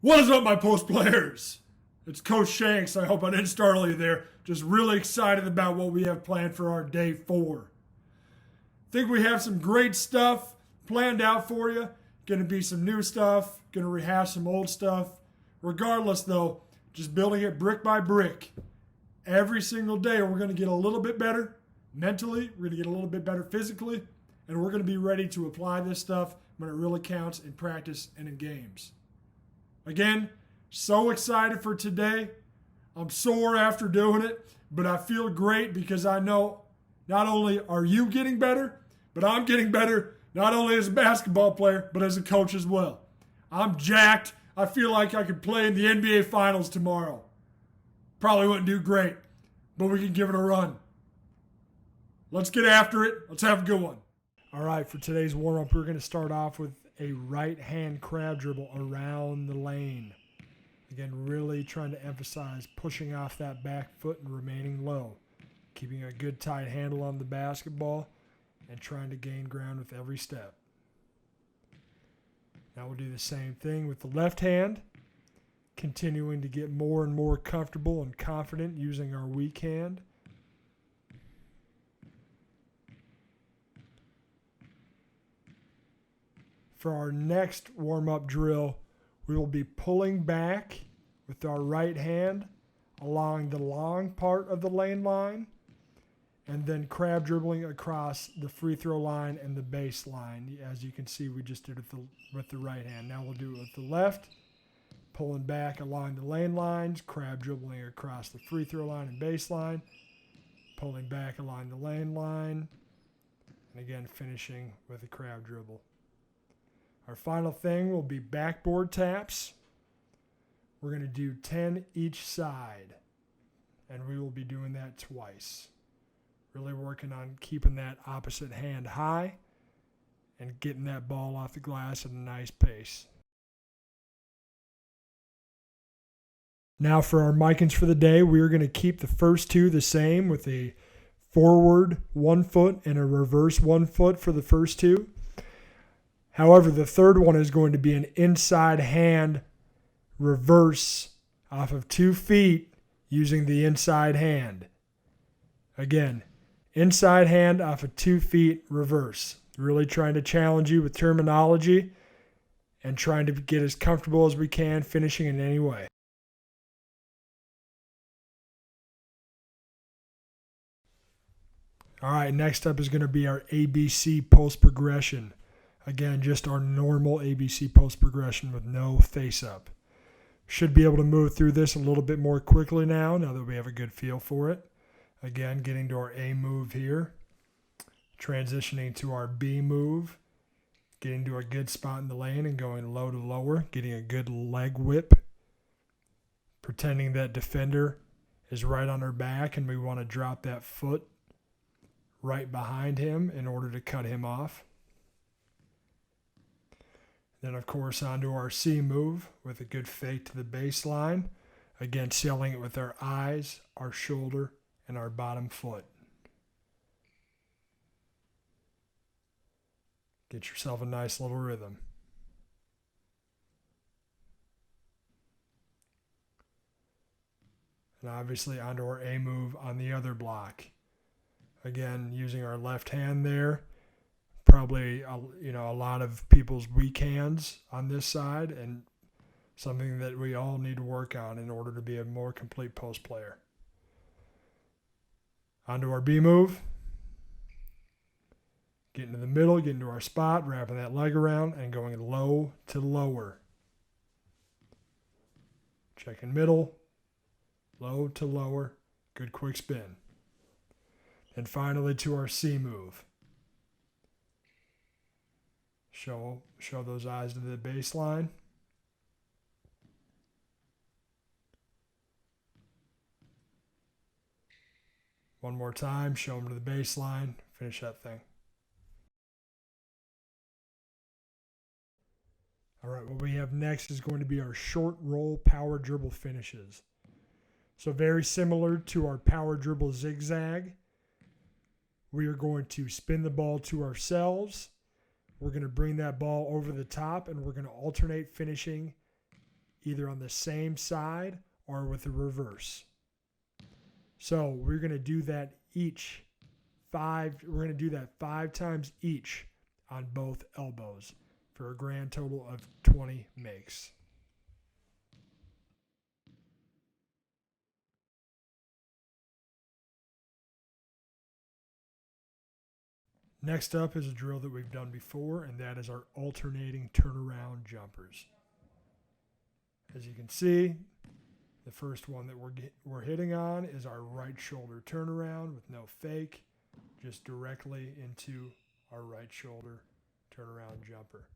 What is up, my post players? It's Coach Shanks. I hope I didn't startle you there. Just really excited about what we have planned for our day 4. Think we have some great stuff planned out for you. Going to be some new stuff, going to rehash some old stuff. Regardless, though, just building it brick by brick. Every single day, we're going to get a little bit better mentally, we're going to get a little bit better physically, and we're going to be ready to apply this stuff when it really counts in practice and in games. Again, so excited for today. I'm sore after doing it, but I feel great because I know not only are you getting better, but I'm getting better not only as a basketball player, but as a coach as well. I'm jacked. I feel like I could play in the NBA Finals tomorrow. Probably wouldn't do great, but we can give it a run. Let's get after it. Let's have a good one. All right, for today's warm-up, we're going to start off with a right-hand crab dribble around the lane. Again, really trying to emphasize pushing off that back foot and remaining low. Keeping a good tight handle on the basketball and trying to gain ground with every step. Now we'll do the same thing with the left hand. Continuing to get more and more comfortable and confident using our weak hand. For our next warm-up drill, we will be pulling back with our right hand along the long part of the lane line and then crab dribbling across the free throw line and the baseline. As you can see, we just did it with the right hand. Now we'll do it with the left, pulling back along the lane lines, crab dribbling across the free throw line and baseline, pulling back along the lane line, and again finishing with a crab dribble. Our final thing will be backboard taps. We're going to do 10 each side, and we will be doing that twice. Really working on keeping that opposite hand high and getting that ball off the glass at a nice pace. Now for our micins for the day, we are going to keep the first two the same with a forward 1 foot and a reverse 1 foot for the first two. However, the third one is going to be an inside hand reverse off of 2 feet using the inside hand. Again, inside hand off of 2 feet reverse. Really trying to challenge you with terminology and trying to get as comfortable as we can finishing in any way. All right, next up is going to be our ABC post progression. Again, just our normal ABC post progression with no face up. Should be able to move through this a little bit more quickly now that we have a good feel for it. Again, getting to our A move here. Transitioning to our B move. Getting to a good spot in the lane and going low to lower. Getting a good leg whip. Pretending that defender is right on our back and we want to drop that foot right behind him in order to cut him off. Then, of course, onto our C move with a good fake to the baseline. Again, selling it with our eyes, our shoulder, and our bottom foot. Get yourself a nice little rhythm. And obviously onto our A move on the other block. Again, using our left hand there. Probably a lot of people's weak hands on this side, and something that we all need to work on in order to be a more complete post player. Onto our B move. Getting to the middle, getting to our spot, wrapping that leg around, and going low to lower. Checking middle, low to lower, good quick spin. And finally to our C move. Show those eyes to the baseline. One more time, show them to the baseline, finish that thing. All right, what we have next is going to be our short roll power dribble finishes. So very similar to our power dribble zigzag, we are going to spin the ball to ourselves. We're going to bring that ball over the top, and we're going to alternate finishing either on the same side or with the reverse. So we're going to do that we're going to do that 5 times each on both elbows for a grand total of 20 makes. Next up is a drill that we've done before, and that is our alternating turnaround jumpers. As you can see, the first one that we're hitting on is our right shoulder turnaround with no fake, just directly into our right shoulder turnaround jumper.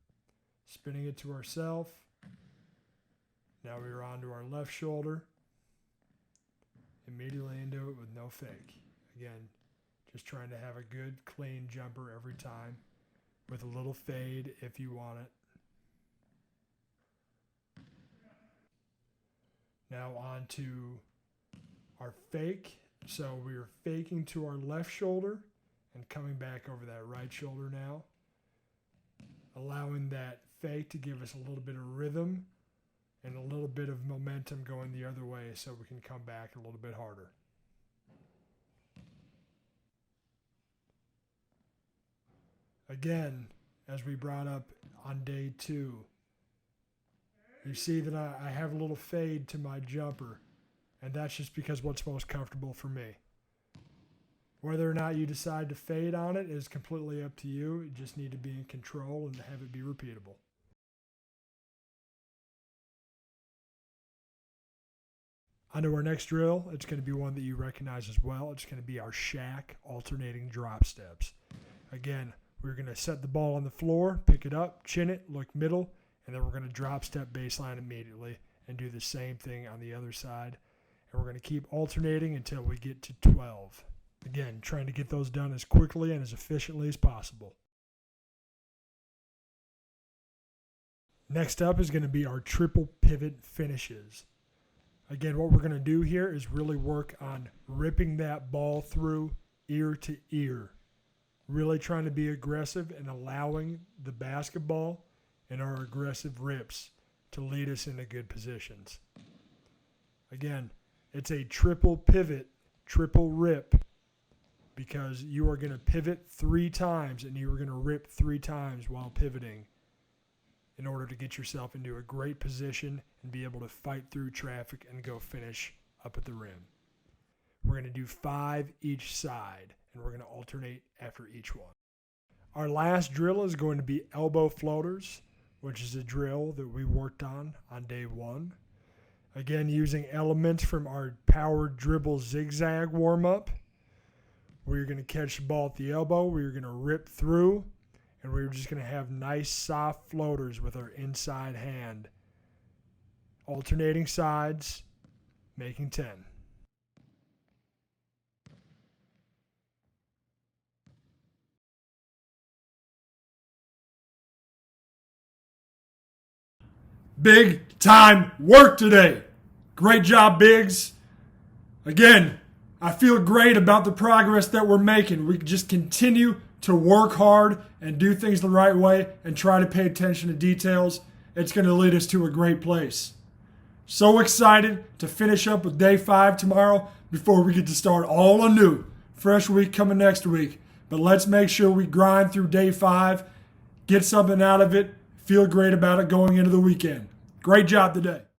Spinning it to ourselves. Now we're on to our left shoulder. Immediately into it with no fake. Again, just trying to have a good, clean jumper every time with a little fade if you want it. Now on to our fake. So we're faking to our left shoulder and coming back over that right shoulder now. Allowing that fake to give us a little bit of rhythm and a little bit of momentum going the other way so we can come back a little bit harder. Again, as we brought up on day 2, you see that I have a little fade to my jumper, and that's just because what's most comfortable for me. Whether or not you decide to fade on it is completely up to you. You just need to be in control and have it be repeatable. On to our next drill. It's going to be one that you recognize as well. It's going to be our shack alternating drop steps. Again, we're going to set the ball on the floor, pick it up, chin it, look middle, and then we're going to drop step baseline immediately and do the same thing on the other side. And we're going to keep alternating until we get to 12. Again, trying to get those done as quickly and as efficiently as possible. Next up is going to be our triple pivot finishes. Again, what we're going to do here is really work on ripping that ball through ear to ear. Really trying to be aggressive and allowing the basketball and our aggressive rips to lead us into good positions. Again, it's a triple pivot, triple rip, because you are going to pivot 3 times and you are going to rip 3 times while pivoting in order to get yourself into a great position and be able to fight through traffic and go finish up at the rim. We're going to do 5 each side, and we're going to alternate after each one. Our last drill is going to be elbow floaters, which is a drill that we worked on day 1. Again, using elements from our power dribble zigzag warm-up. We're going to catch the ball at the elbow. We're going to rip through, and we're just going to have nice soft floaters with our inside hand. Alternating sides, making 10. Big time work today. Great job, Biggs. Again, I feel great about the progress that we're making. We just continue to work hard and do things the right way and try to pay attention to details. It's going to lead us to a great place. So excited to finish up with day 5 tomorrow before we get to start all anew. Fresh week coming next week. But let's make sure we grind through day 5, get something out of it, feel great about it going into the weekend. Great job today.